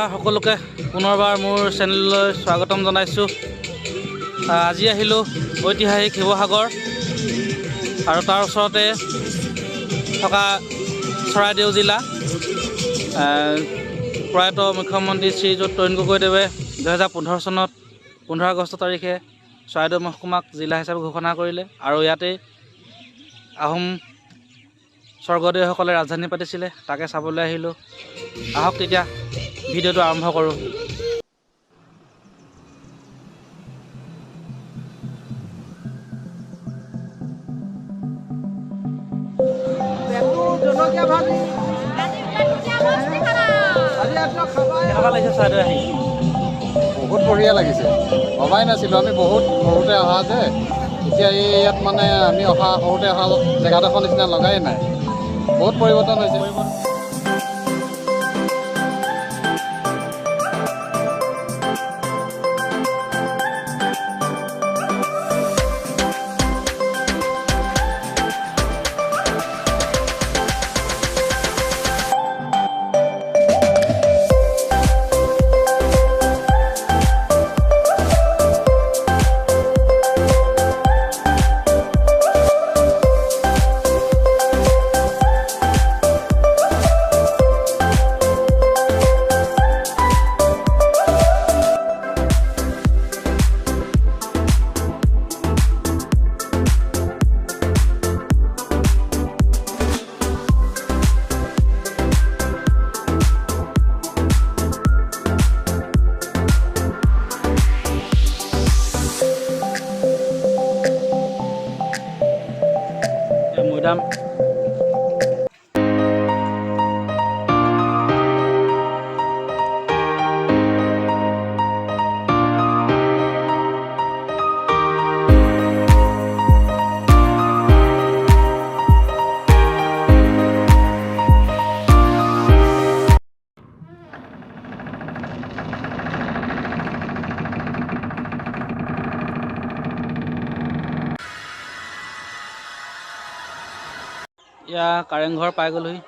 নমস্কাৰ সকলোকে পুনৰবাৰ মোৰ চেনেললৈ স্বাগতম জনাইছোঁ। আজি আহিলোঁ ঐতিহাসিক শিৱসাগৰ আৰু তাৰ ওচৰতে থকা চৰাইদেউ জিলা। প্ৰয়াত মুখ্যমন্ত্ৰী শ্ৰীযুত তৰুণ গগৈদেৱে 2015 চনত 15 আগষ্ট তাৰিখে চৰাইদেউ মহকুমাক জিলা হিচাপে ঘোষণা কৰিলে আৰু ইয়াতে আহোম স্বৰ্গদেউসকলে ৰাজধানী পাতিছিলে। তাকে চাবলৈ আহিলোঁ। আহক তেতিয়া ভিডিঅ'টো আৰম্ভ কৰোঁ। কেনেকুৱা লাগিছে চৰাইদেউ আহি? বহুত বঢ়িয়া লাগিছে। ভবাই নাছিলোঁ, আমি বহুত সৰুতে অহা যে এতিয়া ইয়াত মানে আমি সৰুতে অহা জেগাডোখৰ নিচিনা লগাই নাই। বহুত পৰিৱৰ্তন হৈছে। মৈদাম এয়া কাৰেংঘৰ পাই গ'লোহি।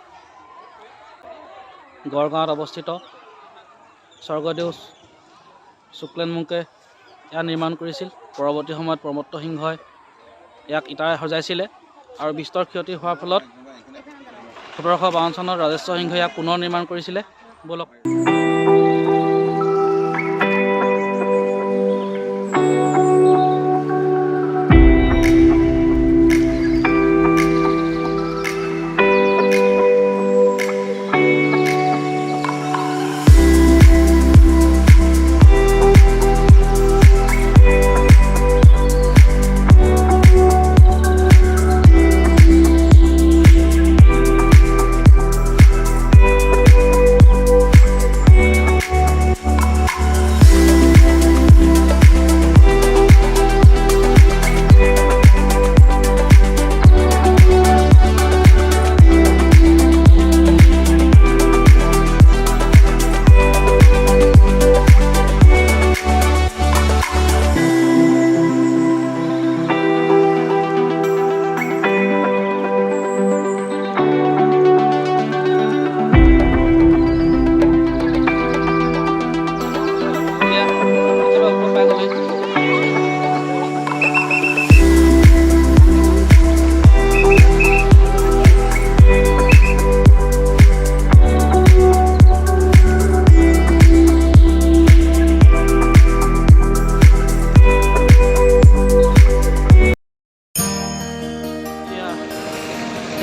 গড়গাঁৱত অৱস্থিত স্বৰ্গদেউ শুক্লেনমুঙে ইয়াক নিৰ্মাণ কৰিছিল। পৰৱৰ্তী সময়ত প্ৰমত্ত সিংহই ইয়াক ইটাৰে সজাইছিলে আৰু বিস্তৰ ক্ষতি হোৱাৰ ফলত 1752 চনত ৰাজেশ্বৰ সিংহই ইয়াক পুনৰ নিৰ্মাণ কৰিছিলে। বলক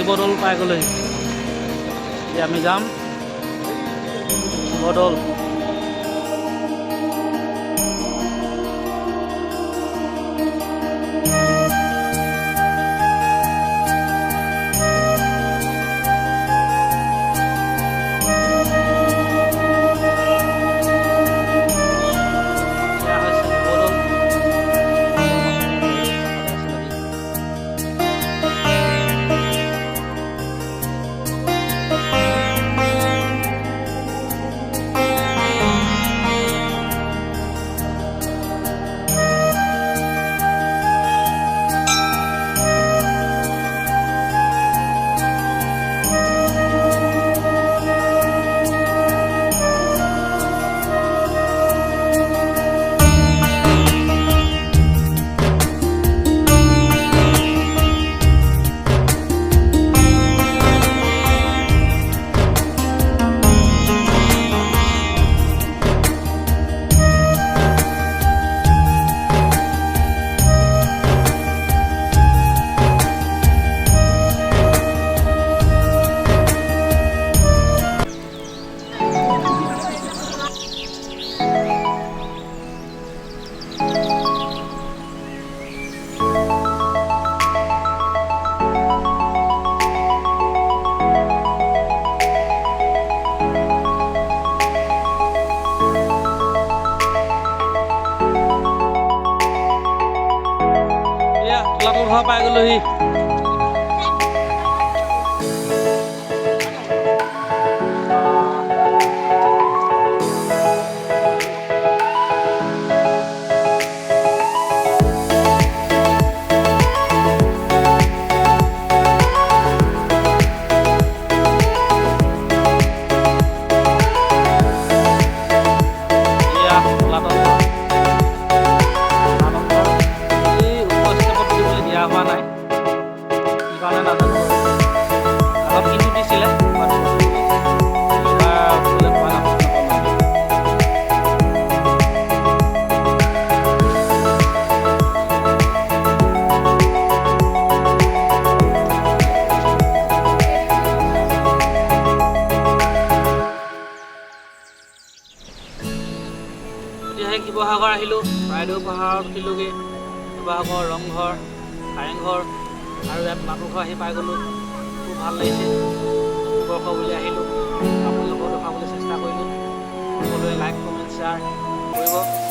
শিৱদৌল পাই গ'লোহি। এতিয়া আমি যাম শিৱদৌল। তলাতল ঘৰ পাই গ'লোহি। শিৱসাগৰ আহিলোঁ, চৰাইদেউ পাহাৰত উঠিলোগৈ। শিৱসাগৰ ৰংঘৰ, কাৰেংঘৰ আৰু ইয়াত তলাতল আহি পাই গ'লোঁ। খুব ভাল লাগিছে। শিৱবৰ্ষ বুলি আহিলোঁ, আপোনালোকক দেখাবলৈ চেষ্টা কৰিলোঁ। সকলোৱে লাইক, কমেণ্ট, শ্বেয়াৰ কৰিব।